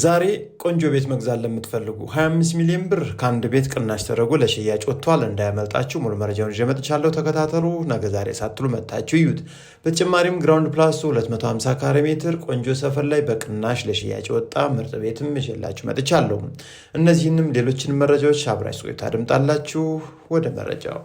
ዛሬ ቆንጆ ቤት መግዛት ለምትፈልጉ 25 ሚሊዮን ብር ከአንድ ቤት ቅናሽ ተደርጎ ለሽያጭ ወጥቷል። እንዳያመልጣችሁ ሙሉ መረጃውን ይዤ መጥቻለሁ። ተከታተሉ። ነገ ዛሬ ሳትሉ መጣችሁ እዩት። በተጨማሪም ግራውንድ ፕላስ 250 ካሬ ሜትር ቆንጆ ሰፈር ላይ በቅናሽ ለሽያጭ ወጣ ምርጥ ቤትም ይዤላችሁ መጥቻለሁ። እነዚህንም ሌሎችን መረጃዎች አብራችሁ ቆይታ አድምጣላችሁ። ወደ መረጃው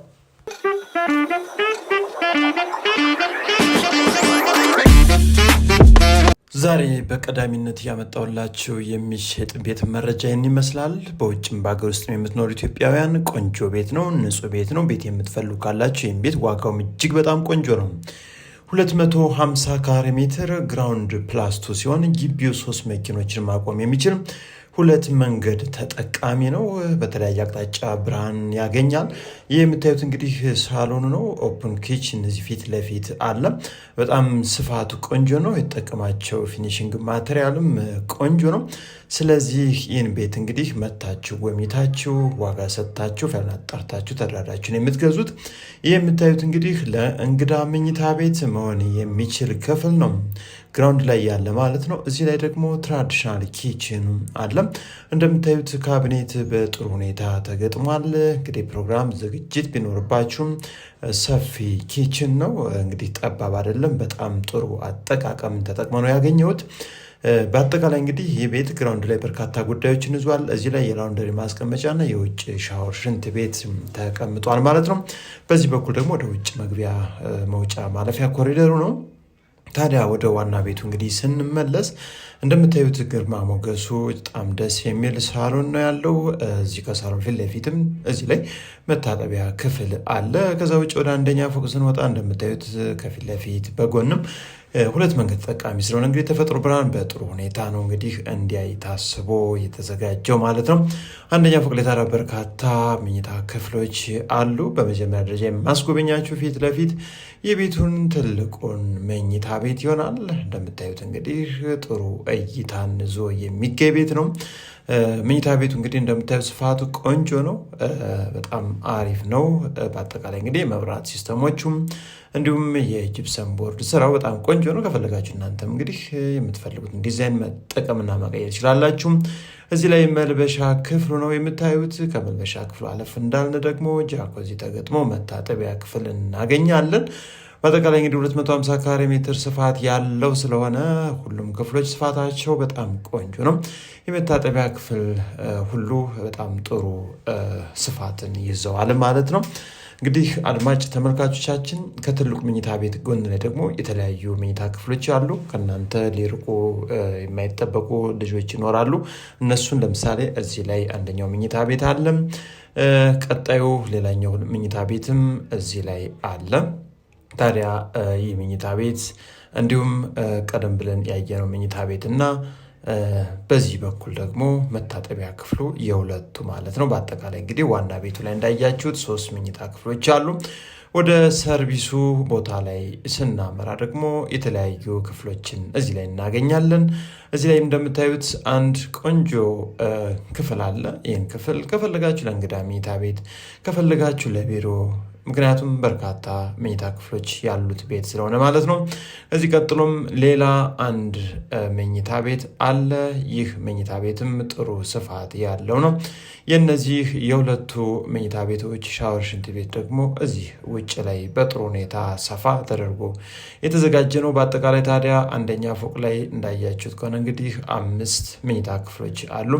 ዛሬ በቀዳሚነት ያመጣውላችሁ የሚሸጥ ቤት መረጃ ይህን ይመስላል። በውጭም በሀገር ውስጥ የምትኖሩ ኢትዮጵያውያን ቆንጆ ቤት ነው፣ ንጹህ ቤት ነው። ቤት የምትፈልጉ ካላችሁ ይህም ቤት ዋጋውም እጅግ በጣም ቆንጆ ነው። 250 ካሬ ሜትር ግራውንድ ፕላስ 2 ሲሆን ግቢው 3 መኪኖችን ማቆም የሚችል 2 መንገድ ተጠቃሚ ነው። በተለያየ አቅጣጫ ብርሃን ያገኛል። ይህ የምታዩት እንግዲህ ሳሎኑ ነው። ኦፕን ኪችን እዚህ ፊት ለፊት አለ። በጣም ስፋቱ ቆንጆ ነው። የተጠቀማቸው ፊኒሽንግ ማቴሪያልም ቆንጆ ነው። ስለዚህ ይህን ቤት እንግዲህ መታችሁ ጎብኝታችሁ ዋጋ ሰጥታችሁ ፈላና ጠርታችሁ ተደራዳችሁን የምትገዙት። ይህ የምታዩት እንግዲህ ለእንግዳ መኝታ ቤት መሆን የሚችል ክፍል ነው። ግራውንድ ላይ ያለ ማለት ነው። እዚህ ላይ ደግሞ ትራዲሽናል ኪችን አለ። እንደምታዩት ካቢኔት በጥሩ ሁኔታ ተገጥሟል። እንግዲህ ፕሮግራም ዝግጅት ቢኖርባችሁም ሰፊ ኪችን ነው። እንግዲህ ጠባብ አይደለም። በጣም ጥሩ አጠቃቀም ተጠቅመ ነው ያገኘሁት። በአጠቃላይ እንግዲህ ይህ ቤት ግራውንድ ላይ በርካታ ጉዳዮችን ይዟል። እዚህ ላይ የላውንደሪ ማስቀመጫና የውጭ ሻወር ሽንት ቤት ተቀምጧል ማለት ነው። በዚህ በኩል ደግሞ ወደ ውጭ መግቢያ መውጫ ማለፊያ ኮሪደሩ ነው። ታዲያ ወደ ዋና ቤቱ እንግዲህ ስንመለስ እንደምታዩት ግርማ ሞገሱ በጣም ደስ የሚል ሳሎን ነው ያለው። እዚህ ከሳሎን ፊት ለፊትም እዚህ ላይ መታጠቢያ ክፍል አለ። ከዛ ውጭ ወደ አንደኛ ፎቅ ስንወጣ እንደምታዩት ከፊት ለፊት በጎንም 2 መንገድ ተጠቃሚ ስለሆነ እንግዲህ ተፈጥሮ ብርሃን በጥሩ ሁኔታ ነው እንግዲህ እንዲያይ ታስቦ የተዘጋጀው ማለት ነው። አንደኛ ፎቅ ላይ ታዲያ በርካታ መኝታ ክፍሎች አሉ። በመጀመሪያ ደረጃ የማስጎበኛችሁ ፊት ለፊት የቤቱን ትልቁን መኝታ ቤት ይሆናል። እንደምታዩት እንግዲህ ጥሩ እይታን ይዞ የሚገኝ ቤት ነው። መኝታ ቤቱ እንግዲህ እንደምታዩት ስፋቱ ቆንጆ ነው። በጣም አሪፍ ነው። በአጠቃላይ እንግዲህ የመብራት ሲስተሞቹም እንዲሁም የጂፕሰም ቦርድ ስራው በጣም ቆንጆ ነው። ከፈለጋችሁ እናንተም እንግዲህ የምትፈልጉትን ዲዛይን መጠቀምና መቀየር ይችላላችሁ። እዚህ ላይ መልበሻ ክፍሉ ነው የምታዩት። ከመልበሻ ክፍሉ አለፍ እንዳልን ደግሞ ጃኮዚ ተገጥሞ መታጠቢያ ክፍል እናገኛለን። በአጠቃላይ እንግዲህ 250 ካሬ ሜትር ስፋት ያለው ስለሆነ ሁሉም ክፍሎች ስፋታቸው በጣም ቆንጆ ነው። የመታጠቢያ ክፍል ሁሉ በጣም ጥሩ ስፋትን ይዘዋል ማለት ነው። እንግዲህ አድማጭ ተመልካቾቻችን ከትልቁ መኝታ ቤት ጎን ላይ ደግሞ የተለያዩ መኝታ ክፍሎች አሉ። ከእናንተ ሊርቁ የማይጠበቁ ልጆች ይኖራሉ። እነሱን ለምሳሌ እዚህ ላይ አንደኛው መኝታ ቤት አለ። ቀጣዩ ሌላኛው መኝታ ቤትም እዚህ ላይ አለ። ታዲያ ይህ መኝታ ቤት እንዲሁም ቀደም ብለን ያየነው መኝታ ቤት እና በዚህ በኩል ደግሞ መታጠቢያ ክፍሉ የሁለቱ ማለት ነው። በአጠቃላይ እንግዲህ ዋና ቤቱ ላይ እንዳያችሁት 3 መኝታ ክፍሎች አሉ። ወደ ሰርቪሱ ቦታ ላይ ስናመራ ደግሞ የተለያዩ ክፍሎችን እዚህ ላይ እናገኛለን። እዚህ ላይ እንደምታዩት አንድ ቆንጆ ክፍል አለ። ይህን ክፍል ከፈለጋችሁ ለእንግዳ መኝታ ቤት፣ ከፈለጋችሁ ለቢሮ፣ ምክንያቱም በርካታ መኝታ ክፍሎች ያሉት ቤት ስለሆነ ማለት ነው። እዚህ ቀጥሎም ሌላ አንድ መኝታ ቤት አለ። ይህ መኝታ ቤትም ጥሩ ስፋት ያለው ነው። የነዚህ የሁለቱ መኝታ ቤቶች ሻወር ሽንት ቤት ደግሞ እዚህ ውጭ ላይ በጥሩ ሁኔታ ሰፋ ተደርጎ የተዘጋጀ ነው። በአጠቃላይ ታዲያ አንደኛ ፎቅ ላይ እንዳያችሁት ከሆነ እንግዲህ 5 መኝታ ክፍሎች አሉ።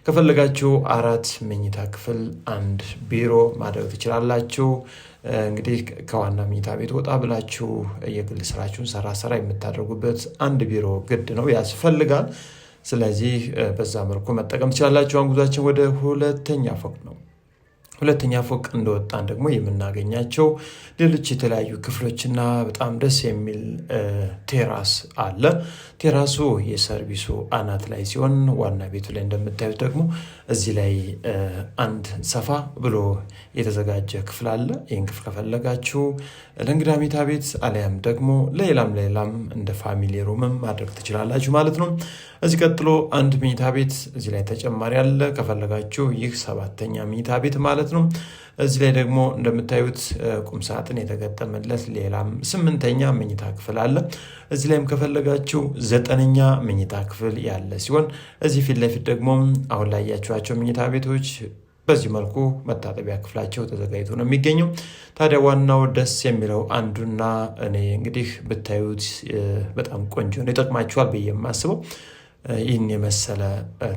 ከፈለጋችሁ 4 መኝታ ክፍል፣ 1 ቢሮ ማድረግ ትችላላችሁ። እንግዲህ ከዋና መኝታ ቤት ወጣ ብላችሁ የግል ስራችሁን ሰራ የምታደርጉበት 1 ቢሮ ግድ ነው ያስፈልጋል። ስለዚህ በዛ መልኩ መጠቀም ትችላላችሁ። ጉዟችን ወደ 2ኛ ፎቅ ነው። 2ኛ ፎቅ እንደወጣን ደግሞ የምናገኛቸው ሌሎች የተለያዩ ክፍሎችና በጣም ደስ የሚል ቴራስ አለ። ቴራሱ የሰርቪሱ አናት ላይ ሲሆን ዋና ቤቱ ላይ እንደምታዩት ደግሞ እዚህ ላይ አንድ ሰፋ ብሎ የተዘጋጀ ክፍል አለ። ይህን ክፍል ከፈለጋችሁ ለእንግዳ መኝታ ቤት አሊያም ደግሞ ሌላም እንደ ፋሚሊ ሩምም ማድረግ ትችላላችሁ ማለት ነው። እዚህ ቀጥሎ አንድ መኝታ ቤት እዚህ ላይ ተጨማሪ አለ። ከፈለጋችሁ ይህ 7ኛ መኝታ ቤት ማለት ማለት ነው። እዚህ ላይ ደግሞ እንደምታዩት ቁም ሳጥን የተገጠመለት ሌላም 8ኛ መኝታ ክፍል አለ። እዚህ ላይም ከፈለጋችሁ 9ኛ መኝታ ክፍል ያለ ሲሆን እዚህ ፊት ለፊት ደግሞ አሁን ላይ ያያችኋቸው መኝታ ቤቶች በዚህ መልኩ መታጠቢያ ክፍላቸው ተዘጋጅቶ ነው የሚገኘው። ታዲያ ዋናው ደስ የሚለው አንዱና እኔ እንግዲህ ብታዩት በጣም ቆንጆ ነው፣ ይጠቅማችኋል ብዬ የማስበው ይህን የመሰለ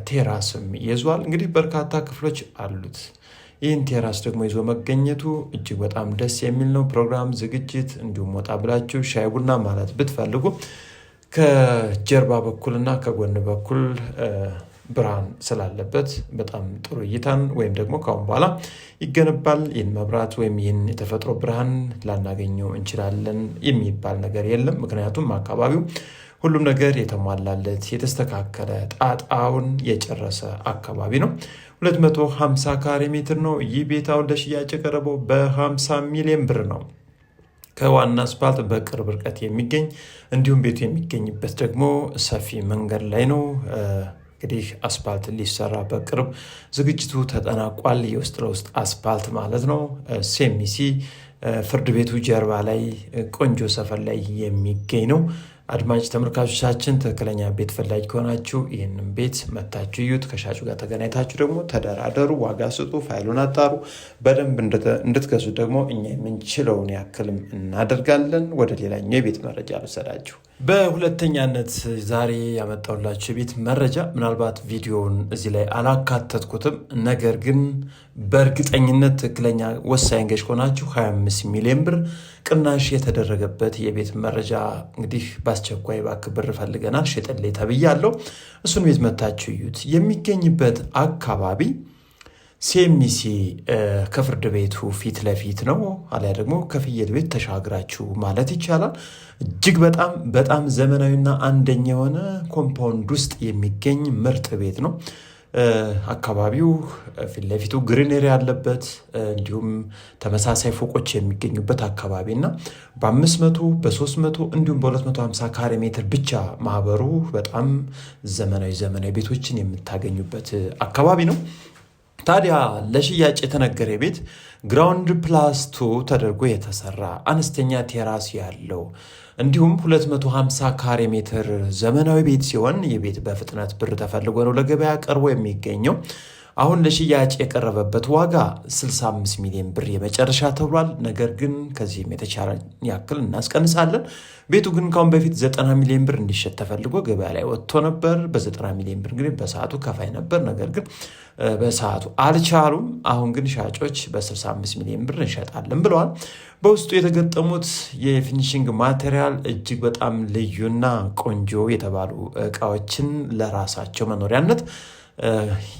ቴራስም ይዟል። እንግዲህ በርካታ ክፍሎች አሉት። ይህን ቴራስ ደግሞ ይዞ መገኘቱ እጅግ በጣም ደስ የሚል ነው። ፕሮግራም ዝግጅት፣ እንዲሁም ወጣ ብላችሁ ሻይ ቡና ማለት ብትፈልጉ ከጀርባ በኩልና ከጎን በኩል ብርሃን ስላለበት በጣም ጥሩ እይታን ወይም ደግሞ ካሁን በኋላ ይገነባል ይህን መብራት ወይም ይህን የተፈጥሮ ብርሃን ላናገኘው እንችላለን የሚባል ነገር የለም። ምክንያቱም አካባቢው ሁሉም ነገር የተሟላለት የተስተካከለ ጣጣውን የጨረሰ አካባቢ ነው። 250 ካሬ ሜትር ነው። ይህ ቤት አሁን ለሽያጭ የቀረበው በ50 ሚሊዮን ብር ነው። ከዋና አስፓልት በቅርብ ርቀት የሚገኝ እንዲሁም ቤቱ የሚገኝበት ደግሞ ሰፊ መንገድ ላይ ነው። እንግዲህ አስፓልት ሊሰራ በቅርብ ዝግጅቱ ተጠናቋል። የውስጥ ለውስጥ አስፓልት ማለት ነው። ሴሚሲ ፍርድ ቤቱ ጀርባ ላይ ቆንጆ ሰፈር ላይ የሚገኝ ነው። አድማጭ ተመልካቾቻችን ትክክለኛ ቤት ፈላጊ ከሆናችሁ ይህንን ቤት መታችሁ እዩት። ከሻጩ ጋር ተገናኝታችሁ ደግሞ ተደራደሩ፣ ዋጋ ስጡ፣ ፋይሉን አጣሩ። በደንብ እንድትገዙ ደግሞ እኛ የምንችለውን ያክልም እናደርጋለን። ወደ ሌላኛው የቤት መረጃ ልውሰዳችሁ። በሁለተኛነት ዛሬ ያመጣሁላችሁ የቤት መረጃ ምናልባት ቪዲዮውን እዚህ ላይ አላካተትኩትም፣ ነገር ግን በእርግጠኝነት ትክክለኛ ወሳኝ ገዥ ከሆናችሁ 25 ሚሊዮን ብር ቅናሽ የተደረገበት የቤት መረጃ እንግዲህ በአስቸኳይ እባክህ ብር ፈልገናል ሽጥልኝ ተብያለሁ። እሱን ቤት መታችሁ እዩት። የሚገኝበት አካባቢ ሴሚሲ ከፍርድ ቤቱ ፊት ለፊት ነው፣ አሊያ ደግሞ ከፍየል ቤት ተሻግራችሁ ማለት ይቻላል። እጅግ በጣም ዘመናዊና አንደኛ የሆነ ኮምፓውንድ ውስጥ የሚገኝ ምርጥ ቤት ነው። አካባቢው ፊት ለፊቱ ግሪነሪ ያለበት እንዲሁም ተመሳሳይ ፎቆች የሚገኙበት አካባቢ እና በ500 በ300 እንዲሁም በ250 ካሬ ሜትር ብቻ ማህበሩ በጣም ዘመናዊ ቤቶችን የምታገኙበት አካባቢ ነው። ታዲያ ለሽያጭ የተነገረ ቤት ግራውንድ ፕላስ 2 ተደርጎ የተሰራ አነስተኛ ቴራስ ያለው እንዲሁም 250 ካሬ ሜትር ዘመናዊ ቤት ሲሆን የቤት በፍጥነት ብር ተፈልጎ ነው ለገበያ ቀርቦ የሚገኘው። አሁን ለሽያጭ የቀረበበት ዋጋ 65 ሚሊዮን ብር የመጨረሻ ተብሏል። ነገር ግን ከዚህም የተቻለ ያክል እናስቀንሳለን። ቤቱ ግን ካሁን በፊት 90 ሚሊዮን ብር እንዲሸጥ ተፈልጎ ገበያ ላይ ወጥቶ ነበር። በ90 ሚሊዮን ብር እንግዲህ በሰዓቱ ከፋይ ነበር። ነገር ግን በሰዓቱ አልቻሉም። አሁን ግን ሻጮች በ65 ሚሊዮን ብር እንሸጣለን ብለዋል። በውስጡ የተገጠሙት የፊኒሽንግ ማቴሪያል እጅግ በጣም ልዩና ቆንጆ የተባሉ እቃዎችን ለራሳቸው መኖሪያነት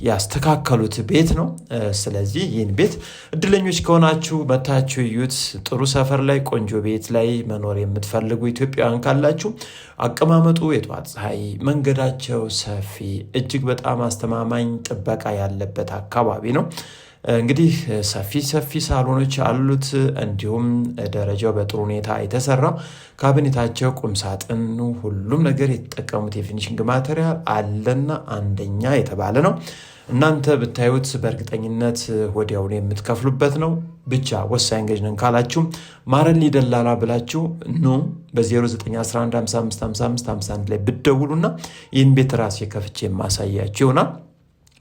ያስተካከሉት ቤት ነው። ስለዚህ ይህን ቤት እድለኞች ከሆናችሁ መታችሁ እዩት። ጥሩ ሰፈር ላይ ቆንጆ ቤት ላይ መኖር የምትፈልጉ ኢትዮጵያውያን ካላችሁ አቀማመጡ የጠዋት ፀሐይ፣ መንገዳቸው ሰፊ፣ እጅግ በጣም አስተማማኝ ጥበቃ ያለበት አካባቢ ነው። እንግዲህ ሰፊ ሳሎኖች አሉት። እንዲሁም ደረጃው በጥሩ ሁኔታ የተሰራ ካቢኔታቸው፣ ቁምሳጥን፣ ሁሉም ነገር የተጠቀሙት የፊኒሽንግ ማቴሪያል አለና አንደኛ የተባለ ነው። እናንተ ብታዩት በእርግጠኝነት ወዲያውኑ የምትከፍሉበት ነው። ብቻ ወሳኝ ገዥ ነን ካላችሁ ማረን ሊደላላ ብላችሁ ኑ በ0911555551 ላይ ብትደውሉና ይህን ቤት ራሴ ከፍቼ የማሳያችሁ ይሆናል።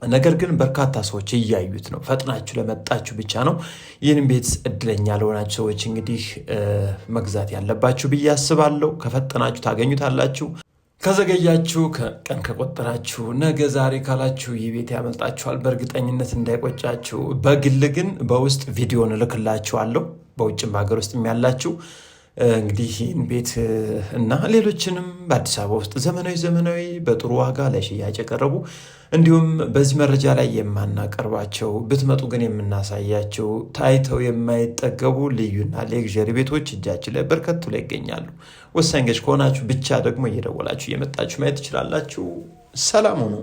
ነገር ግን በርካታ ሰዎች እያዩት ነው። ፈጥናችሁ ለመጣችሁ ብቻ ነው ይህንን ቤት እድለኛ ለሆናችሁ ሰዎች እንግዲህ መግዛት ያለባችሁ ብዬ አስባለሁ። ከፈጠናችሁ ታገኙታላችሁ። ከዘገያችሁ ቀን ከቆጠራችሁ ነገ ዛሬ ካላችሁ ይህ ቤት ያመልጣችኋል። በእርግጠኝነት እንዳይቆጫችሁ። በግል ግን በውስጥ ቪዲዮን እልክላችኋለሁ። በውጭም በሀገር ውስጥ ያላችሁ እንግዲህ ይህን ቤት እና ሌሎችንም በአዲስ አበባ ውስጥ ዘመናዊ በጥሩ ዋጋ ለሽያጭ የቀረቡ እንዲሁም በዚህ መረጃ ላይ የማናቀርባቸው ብትመጡ ግን የምናሳያቸው ታይተው የማይጠገቡ ልዩና ሌግዠሪ ቤቶች እጃችን ላይ በርከቱ ላይ ይገኛሉ። ወሳኝ ገዥ ከሆናችሁ ብቻ ደግሞ እየደወላችሁ እየመጣችሁ ማየት ትችላላችሁ። ሰላም ሁኑ።